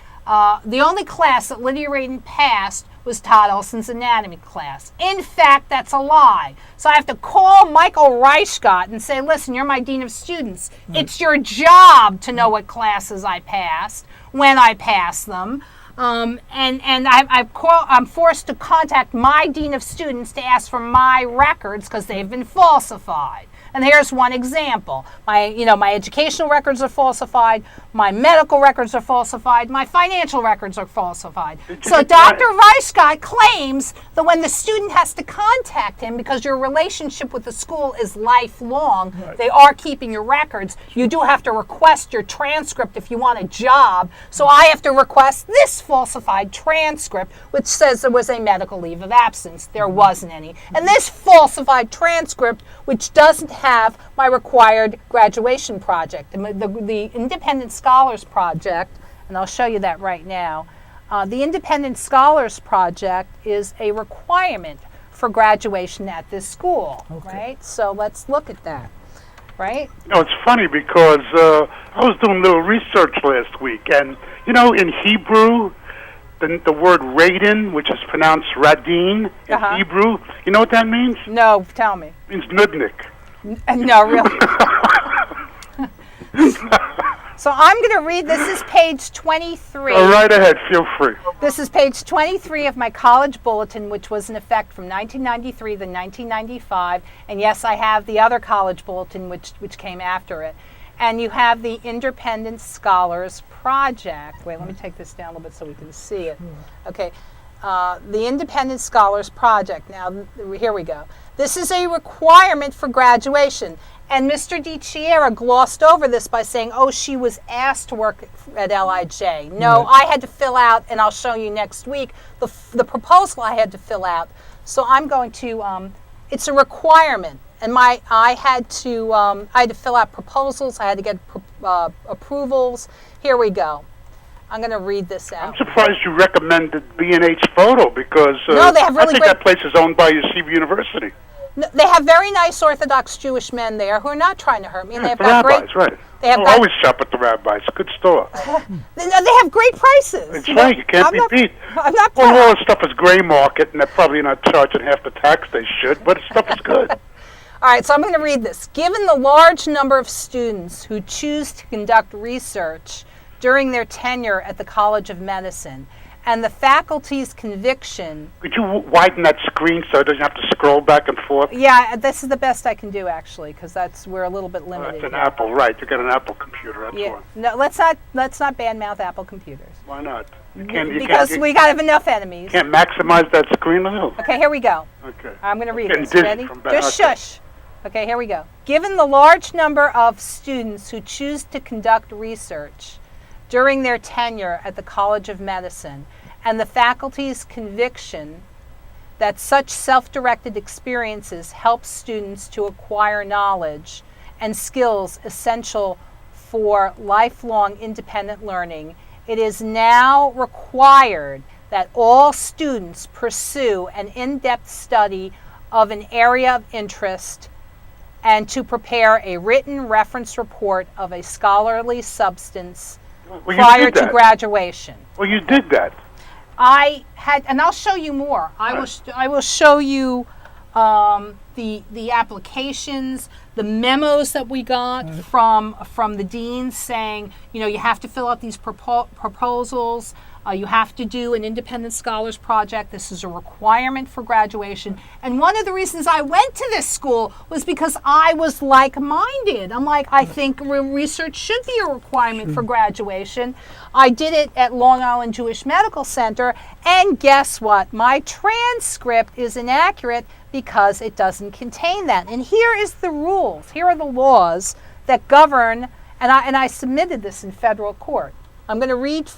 the only class that Lidya Radin passed was Todd Olson's anatomy class. In fact, that's a lie. So I have to call Michael Reichgott and say, listen, you're my dean of students. It's your job to know what classes I passed, when I passed them. And I'm forced to contact my dean of students to ask for my records because they've been falsified. And here's one example. My educational records are falsified, my medical records are falsified, my financial records are falsified. So Dr. Reichgott claims that when the student has to contact him, because your relationship with the school is lifelong, they are keeping your records, you do have to request your transcript if you want a job. So I have to request this falsified transcript, which says there was a medical leave of absence. There wasn't any. And this falsified transcript, which doesn't have my required graduation project. The Independent Scholars Project, and I'll show you that right now. The Independent Scholars Project is a requirement for graduation at this school, right? So let's look at that, right? It's funny because I was doing a little research last week, and in Hebrew, the word Radin, which is pronounced Radin in Hebrew, you know what that means? No, tell me. It means nudnik. No, really. So I'm going to read, this is page 23. Go right ahead, feel free. This is page 23 of my college bulletin, which was in effect from 1993 to 1995. And yes, I have the other college bulletin, which came after it. And you have the Independent Scholars Project. Wait, let me take this down a little bit so we can see it. Okay. The Independent Scholars Project. Now, here we go. This is a requirement for graduation. And Mr. DiChiara glossed over this by saying, she was asked to work at LIJ. No, I had to fill out, and I'll show you next week, the proposal I had to fill out. So I'm going to, it's a requirement. And I had to fill out proposals. I had to get approvals. Here we go. I'm going to read this out. I'm surprised you recommended B&H Photo because no, they have really I think that place is owned by Yeshiva University. No, they have very nice Orthodox Jewish men there who are not trying to hurt me. And they've the got rabbis, great, right. They have always shop at the rabbis. Good store. They have great prices. That's right. You can't be beat. I'm not all this stuff is gray market, and they're probably not charging half the tax they should, but the stuff is good. All right, so I'm going to read this. Given the large number of students who choose to conduct research during their tenure at the College of Medicine, and the faculty's conviction... Could you widen that screen so it doesn't have to scroll back and forth? Yeah, this is the best I can do, actually, because we're a little bit limited. That's an Apple, right. You got an Apple computer, that's why. No, let's not badmouth Apple computers. Why not? We got to have enough enemies. Can't maximize that screen? No. Okay, here we go. Okay. I'm going to read this. Ready? Just shush. Okay, here we go. Given the large number of students who choose to conduct research during their tenure at the College of Medicine, and the faculty's conviction that such self-directed experiences help students to acquire knowledge and skills essential for lifelong independent learning, it is now required that all students pursue an in-depth study of an area of interest and to prepare a written reference report of a scholarly substance prior to graduation. Well, you did that. I had, and I'll show you more. I will show you the applications, the memos that we got from the deans saying, you have to fill out these proposals. You have to do an independent scholars project. This is a requirement for graduation. And one of the reasons I went to this school was because I was like-minded. I'm like, I think research should be a requirement for graduation. I did it at Long Island Jewish Medical Center, and guess what? My transcript is inaccurate because it doesn't contain that. And here is the rules. Here are the laws that govern, and I submitted this in federal court. I'm going to read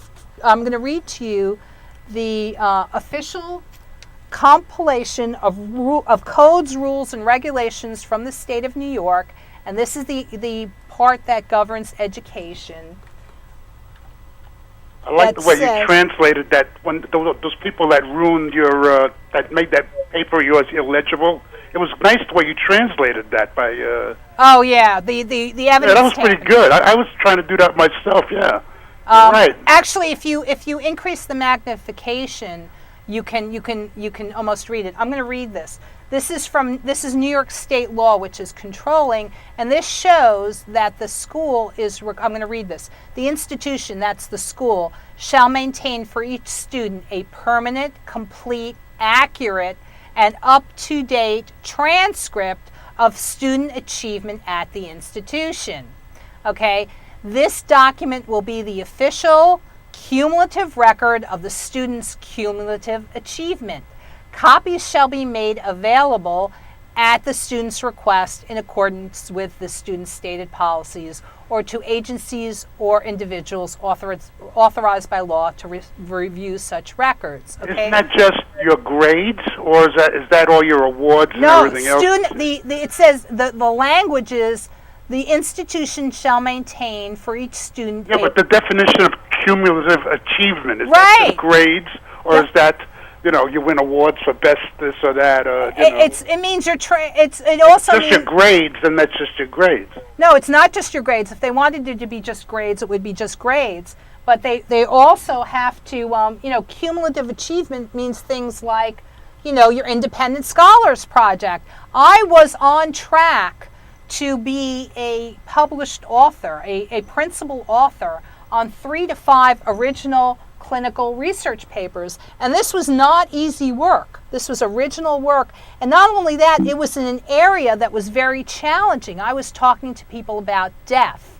to you the official compilation of codes, rules, and regulations from the state of New York, and this is the part that governs education. I like the way you translated that. When those people that ruined your, that made that paper of yours illegible, it was nice the way you translated that by. Oh yeah, the evidence. Yeah, that was pretty good. I was trying to do that myself. Yeah. Right. Actually, if you increase the magnification, you can almost read it. I'm going to read this. This is New York State law, which is controlling, and this shows that the school is. I'm going to read this. The institution, that's the school, shall maintain for each student a permanent, complete, accurate, and up-to-date transcript of student achievement at the institution. Okay. This document will be the official cumulative record of the student's cumulative achievement. Copies shall be made available at the student's request in accordance with the student's stated policies or to agencies or individuals authorized by law to review such records. Okay? Isn't that just your grades, or is that all your awards and everything else? No, it says the language is the institution shall maintain for each student. Yeah, but the definition of cumulative achievement, is that just grades, or is that, you win awards for best this or that? It means it also just means your grades, and that's just your grades. No, it's not just your grades. If they wanted it to be just grades, it would be just grades. But they also have to, cumulative achievement means things like, your independent scholars project. I was on track to be a published author, a principal author on 3 to 5 original clinical research papers. And this was not easy work. This was original work. And not only that, it was in an area that was very challenging. I was talking to people about death.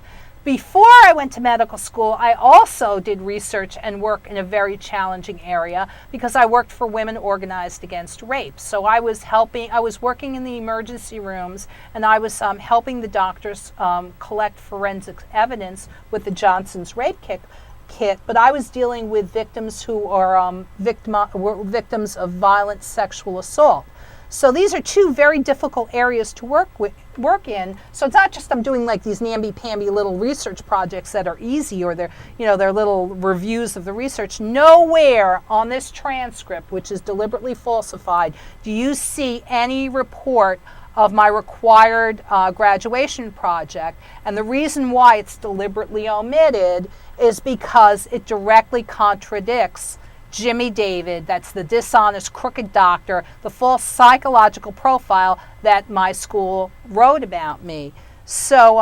Before I went to medical school, I also did research and work in a very challenging area because I worked for Women Organized Against Rape. So I was working in the emergency rooms, and I was helping the doctors collect forensic evidence with the Johnson's rape kit, but I was dealing with victims who are victims of violent sexual assault. So these are two very difficult areas to work in. So it's not just I'm doing like these namby-pamby little research projects that are easy, or they're little reviews of the research. Nowhere on this transcript, which is deliberately falsified, do you see any report of my required graduation project. And the reason why it's deliberately omitted is because it directly contradicts Jimmy David, that's the dishonest, crooked doctor, the false psychological profile that my school wrote about me. So,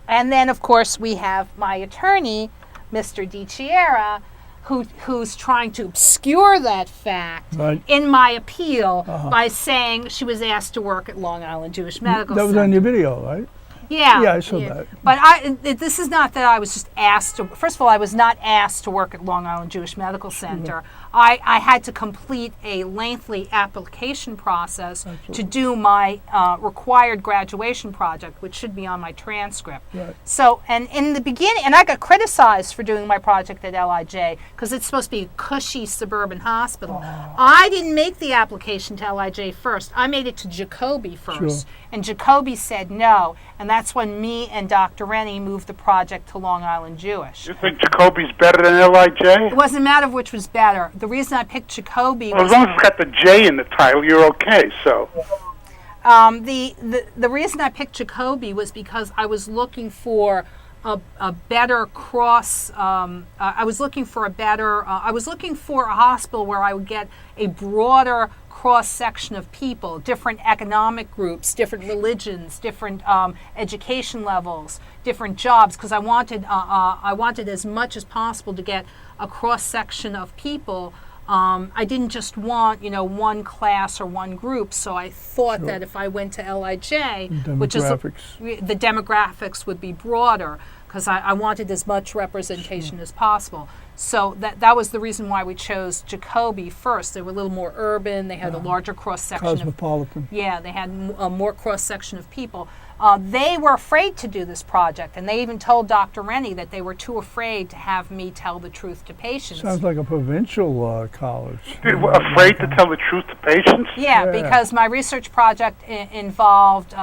and then of course we have my attorney, Mr. DiChiara, who's trying to obscure that fact in my appeal by saying she was asked to work at Long Island Jewish Medical Center. That was on your video, right? Yeah. Yeah, I saw that. But this is not that I was just asked to. First of all, I was not asked to work at Long Island Jewish Medical Center. I had to complete a lengthy application process to do my required graduation project, which should be on my transcript. Right. So, and in the beginning, and I got criticized for doing my project at LIJ because it's supposed to be a cushy suburban hospital. I didn't make the application to LIJ first. I made it to Jacoby first. Sure. And Jacoby said no. And that's when me and Dr. Rennie moved the project to Long Island Jewish. You think Jacoby's better than LIJ? It wasn't a matter of which was better. The reason I picked Jacoby Well, was... as long as it's got the J in the title, you're okay, so... The reason I picked Jacoby was because I was looking for a better cross. I was looking for a hospital where I would get a broader cross section of people, different economic groups, different religions, different education levels, different jobs. Because I wanted as much as possible to get a cross section of people. I didn't just want, one class or one group, so I thought that if I went to LIJ, which is the demographics would be broader, because I wanted as much representation as possible. So that was the reason why we chose Jacoby first. They were a little more urban. They had a larger cross section. Cosmopolitan. They had a more cross section of people. They were afraid to do this project, and they even told Dr. Rennie that they were too afraid to have me tell the truth to patients. Sounds like a provincial college. Afraid to tell the truth to patients? Yeah, because my research project involved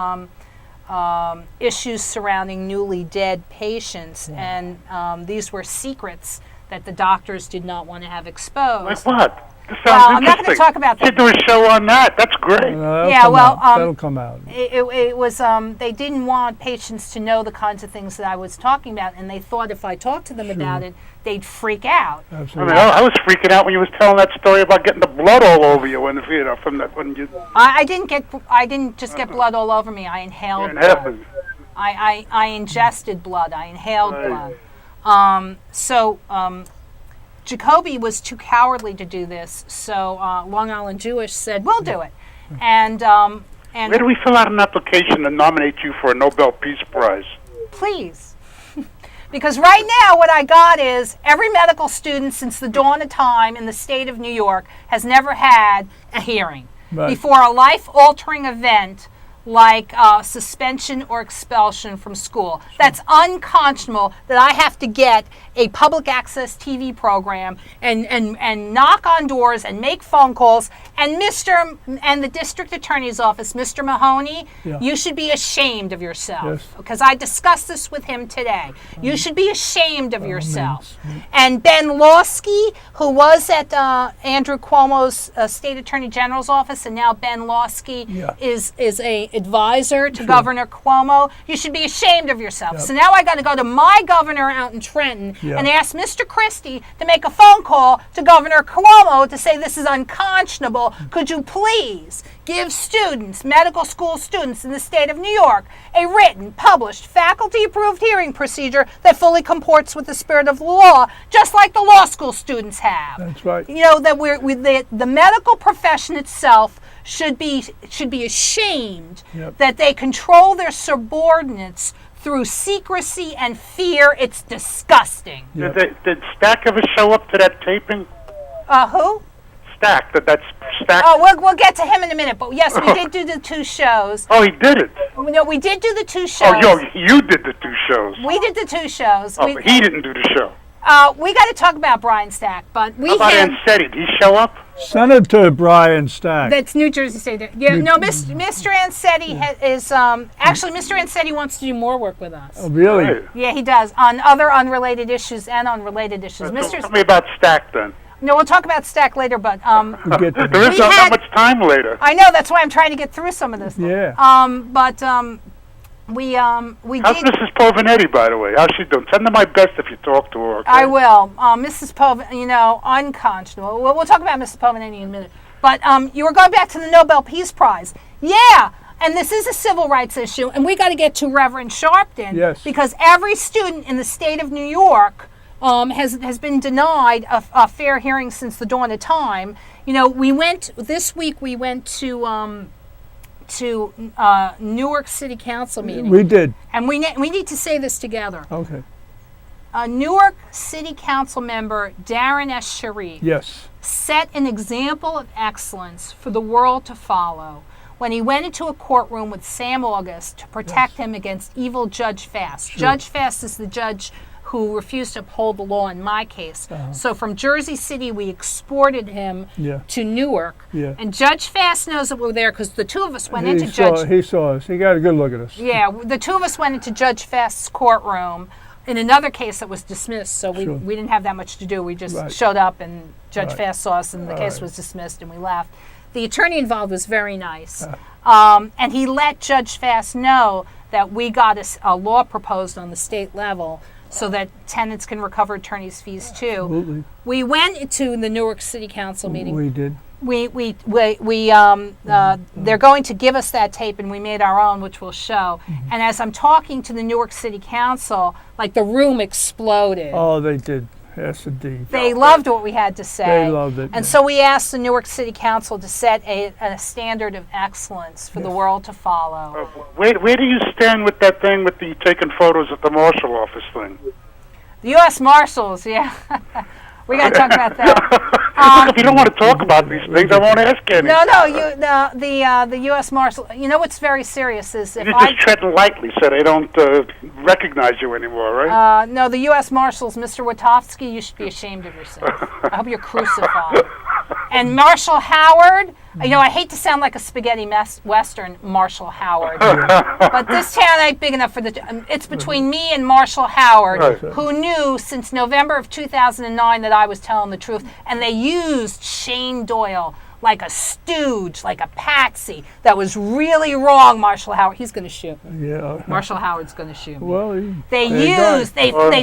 issues surrounding newly dead patients, and these were secrets that the doctors did not want to have exposed. Like what? This sounds I'm not going to talk about that. You should do a show on that. That's great. That'll come out. It was they didn't want patients to know the kinds of things that I was talking about, and they thought if I talked to them about it, they'd freak out. Absolutely. I was freaking out when you was telling that story about getting the blood all over you when you. I didn't just get blood all over me. I inhaled blood. I ingested blood. I inhaled blood. Jacoby was too cowardly to do this, so Long Island Jewish said, "We'll do it." And where do we fill out an application to nominate you for a Nobel Peace Prize? Please. Because right now what I got is every medical student since the dawn of time in the state of New York has never had a hearing before a life-altering event like suspension or expulsion from school. That's unconscionable that I have to get a public access TV program and knock on doors and make phone calls. And the district attorney's office, Mr. Mahoney, you should be ashamed of yourself. Because I discussed this with him today. You should be ashamed of yourself. And Ben Lawsky, who was at Andrew Cuomo's state attorney general's office, and now Ben Lawsky is a advisor to Governor Cuomo. You should be ashamed of yourself. So now I got to go to my governor out in Trenton and ask Mr. Christie to make a phone call to Governor Cuomo to say this is unconscionable. Could you please give students, medical school students in the state of New York, a written, published, faculty-approved hearing procedure that fully comports with the spirit of the law, just like the law school students have? That's right. That the medical profession itself should be ashamed that they control their subordinates through secrecy and fear. It's disgusting. Did Stack ever show up to that taping? Who? Stack. That's Stack. Oh, we'll get to him in a minute. But yes, we did do the 2 shows. Oh, he did it. No, we did do the 2 shows. Oh, you did the 2 shows. We did the 2 shows. Oh, but he didn't do the show. We got to talk about Brian Stack, but How about Ansetti? Did he show up? Senator Brian Stack. That's New Jersey State. Yeah, no, Mr. Ansetti is actually Mr. Ansetti wants to do more work with us. Oh, really? Right. Yeah, he does on other unrelated issues and on related issues. Tell me about Stack then. No, we'll talk about Stack later, but there is not much time later. I know, that's why I'm trying to get through some of this. Yeah. We How's did. Mrs. Povinetti, by the way? How's she doing? Send her my best if you talk to her. Okay? I will. Mrs. Povinetti, unconscionable. We'll talk about Mrs. Povinetti in a minute. But you were going back to the Nobel Peace Prize. Yeah. And this is a civil rights issue, and we got to get to Reverend Sharpton because every student in the state of New York has been denied a fair hearing since the dawn of time. This week we went to Newark City Council meeting. We did. And we need to say this together. Okay. Newark City Council member Darren S. Sharif Yes. set an example of excellence for the world to follow when he went into a courtroom with Sam August to protect him against evil Judge Fast. Sure. Judge Fast is the judge who refused to uphold the law in my case. So from Jersey City, we exported him to Newark. Yeah. And Judge Fast knows that we're there because the two of us went into He saw us. He got a good look at us. Yeah, the two of us went into Judge Fast's courtroom in another case that was dismissed, so we didn't have that much to do. We just showed up and Judge Fast saw us and the case was dismissed and we left. The attorney involved was very nice. And he let Judge Fast know that we got a law proposed on the state level so that tenants can recover attorney's fees too. Absolutely. We went into the Newark City Council meeting. We did. They're going to give us that tape, and we made our own, which we'll show. And as I'm talking to the Newark City Council, like the room exploded. Oh, they did. Yes, indeed. They loved what we had to say. They loved it. And so we asked the Newark City Council to set a standard of excellence for the world to follow. Where do you stand with that thing with the taking photos at the marshal office thing? The U.S. Marshals, yeah. We got to talk about that. Look, if you don't want to talk about these things, I won't ask any. No, the U.S. Marshal. You know what's very serious is if You're just treading lightly, so they don't recognize you anymore, right? No, the U.S. Marshals, Mr. Witowski, you should be ashamed of yourself. I hope you're crucified. And Marshal Howard, you know, I hate to sound like a spaghetti western, Marshal Howard, but this town ain't big enough for it's between me and Marshal Howard, who knew since November of 2009 that I was telling the truth, and they used Shane Doyle like a stooge, like a patsy. That was really wrong, Marshal Howard. He's going to shoot me. Yeah. Marshal Howard's going to shoot me. Well, they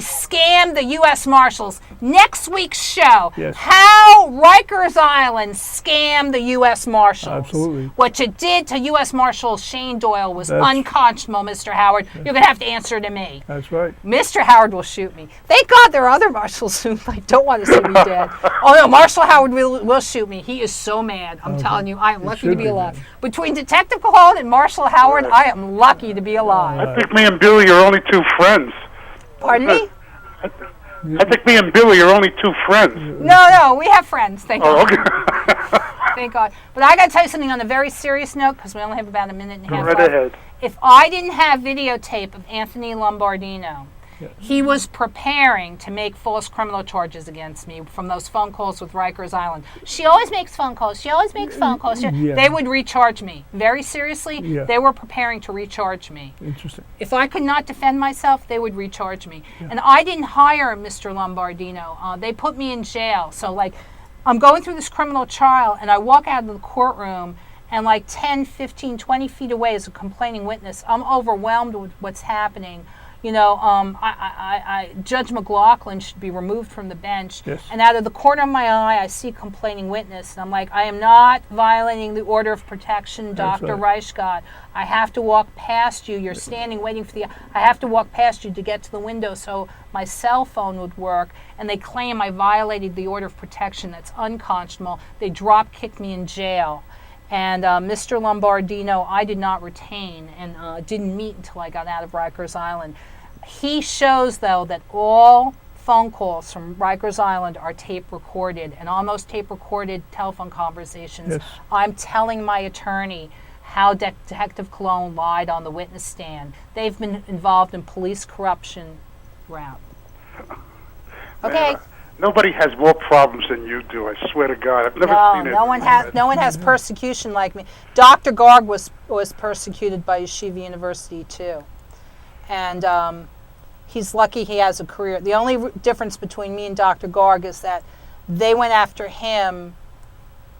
scammed the U.S. Marshals. Next week's show, how Rikers Island scammed the U.S. Marshals. Absolutely. What you did to U.S. Marshal Shane Doyle was unconscionable, Mr. Howard. You're going to have to answer to me. That's right. Mr. Howard will shoot me. Thank God there are other marshals who don't want to see me dead. Oh, no, Marshal Howard will shoot me. He is so mad. I'm telling you, I am lucky to be alive. Between Detective Cajon and Marshal Howard, I am lucky to be alive. I think me and Billy are only two friends. Pardon me? I think me and Billy are only two friends. No, we have friends. Thank God. Okay. Thank God. But I got to tell you something on a very serious note, because we only have about a minute and a half Right left. ahead. If I didn't have videotape of Anthony Lombardino, he was preparing to make false criminal charges against me from those phone calls with Rikers Island. She always makes phone calls. She always makes phone calls. They would recharge me. Very seriously, they were preparing to recharge me. Interesting. If I could not defend myself, they would recharge me. And I didn't hire Mr. Lombardino. They put me in jail. So, like, I'm going through this criminal trial, and I walk out of the courtroom, and like 10, 15, 20 feet away is a complaining witness. I'm overwhelmed with what's happening. You know, Judge McLaughlin should be removed from the bench. Yes. And out of the corner of my eye, I see a complaining witness. And I'm like, I am not violating the order of protection, Dr. Reichgott. I have to walk past you. You're standing waiting for I have to walk past you to get to the window so my cell phone would work. And they claim I violated the order of protection. That's unconscionable. They drop-kicked me in jail. And Mr. Lombardino, I did not retain and didn't meet until I got out of Rikers Island. He shows, though, that all phone calls from Rikers Island are tape recorded. And on those tape recorded telephone conversations, I'm telling my attorney how Detective Cologne lied on the witness stand. They've been involved in police corruption throughout. Okay. Nobody has more problems than you do. I swear to God, I've never seen it. No one has persecution like me. Dr. Garg was persecuted by Yeshiva University too, and he's lucky he has a career. The only difference between me and Dr. Garg is that they went after him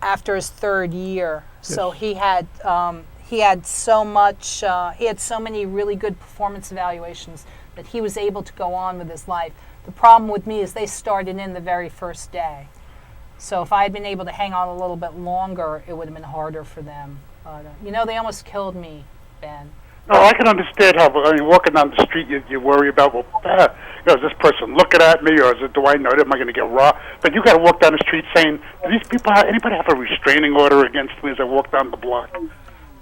after his third year. So he had so many really good performance evaluations that he was able to go on with his life. The problem with me is they started in the very first day. So if I had been able to hang on a little bit longer, it would have been harder for them. But, they almost killed me, Ben. No, I can understand how, walking down the street, you worry about, is this person looking at me, or do I know that? Am I going to get robbed? But you got to walk down the street saying, do these people, anybody have a restraining order against me as I walk down the block?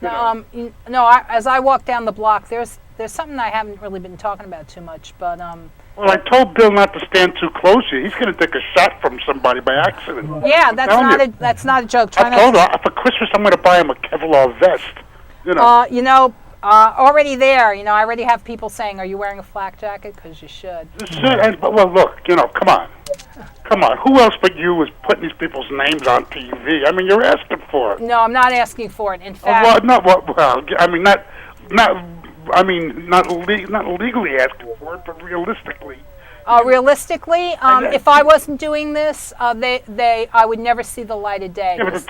As I walk down the block, there's there's something I haven't really been talking about too much, but Well, I told Bill not to stand too close here. He's going to take a shot from somebody by accident. yeah, that's not a joke. Try I not told her for Christmas I'm going to buy him a Kevlar vest. You know, already there. You know, I already have people saying, "Are you wearing a flak jacket?" Because you should. Well, look, come on. Come on. Who else but you is putting these people's names on TV? I mean, you're asking for it. No, I'm not asking for it. In fact, I mean, not legally asking for it, but realistically. Realistically, if I wasn't doing this, I would never see the light of day. Yeah, but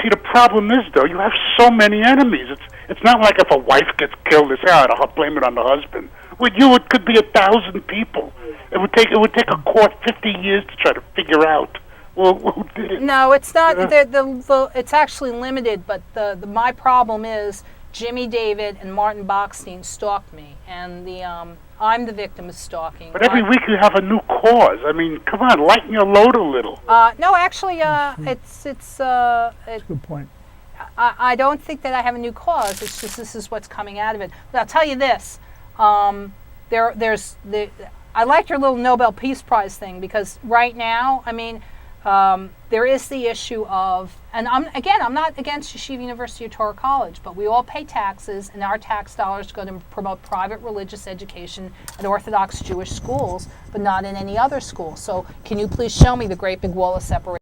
see, the problem is, though, you have so many enemies. It's not like if a wife gets killed, it's I'll blame it on the husband. With you, it could be 1,000 people. It would take a court 50 years to try to figure out. Well, who did it? No, it's not. It's actually limited. But my problem is Jimmy David and Martin Bachstein stalked me, and I'm the victim of stalking. But every week you have a new cause. I mean, come on, lighten your load a little. No, actually, it's That's a good point. I don't think that I have a new cause. It's just this is what's coming out of it. But I'll tell you this: I like your little Nobel Peace Prize thing, because right now, I mean, there is the issue of, and I'm not against Yeshiva University or Torah College, but we all pay taxes, and our tax dollars go to promote private religious education at Orthodox Jewish schools, but not in any other school. So can you please show me the great big wall of separation?